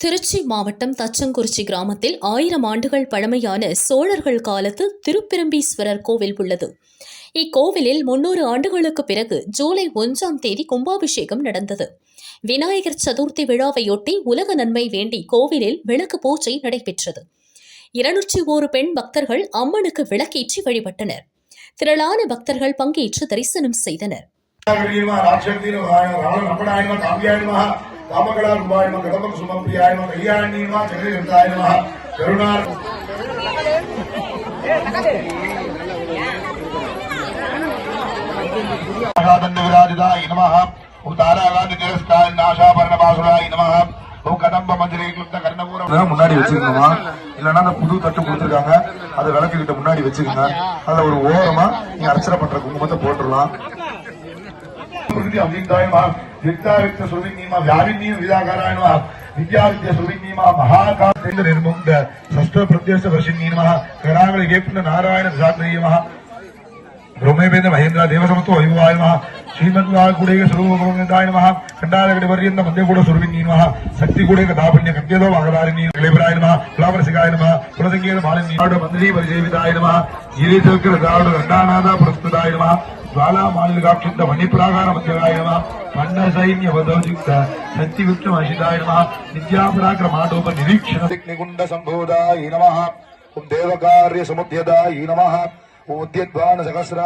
திருச்சி மாவட்டம் தச்சங்குறிச்சி கிராமத்தில் 1000 ஆண்டுகள் பழமையான சோழர்கள் காலத்து திருப்பெரும்பீஸ்வரர் கோவில் உள்ளது. இக்கோவிலில் 300 ஆண்டுகளுக்கு பிறகு ஜூலை 1ஆம் தேதி கும்பாபிஷேகம் நடந்தது. விநாயகர் சதுர்த்தி விழாவையொட்டி உலக நன்மை வேண்டி கோவிலில் விளக்கு பூஜை நடைபெற்றது. 201 பெண் பக்தர்கள் அம்மனுக்கு விளக்கேற்றி வழிபட்டனர். திரளான பக்தர்கள் பங்கேற்று தரிசனம் செய்தனர். முன்னாடி வச்சுக்கணுமா இல்லன்னா அந்த புது தட்டு கொடுத்துருக்காங்க அதை விளக்கு கிட்ட முன்னாடி வச்சுக்கோங்க. அதுல ஒரு ஓரமா நீங்க அர்ச்சனை பண்ற குங்குமத்தை போட்டுடலாம். ब्रह्मेन्द्र महेन्द्र देवसमतो वैभवाय नमः श्रीमद्वाकुडे स्वरूपगोविन्दाय नमः खंडालगडे पर्यन्त मध्यकूड स्वरूपिणी नमः शक्तिकूडे कदापण्य कद्यदो वागदारिणी क्लेबराय नमः कुलावरसिकाय नमः कुलसंगीत मालिनी मंदिरी परिसेविताय नमः गिरिचक्र दावड गंडानाद प्रस्तुताय नमः ज्वाला मालिकाक्षित मणिप्रागार मध्यगाय नमः खंड सैन्य वधोयुक्त शक्तिविक्रमशिताय नमः नित्यापराक्रमाडोप निरीक्षण निकुंड संबोधाय नमः ओम देवकार्य समुद्यदाय नमः ओम उद्यद्वान सहस्र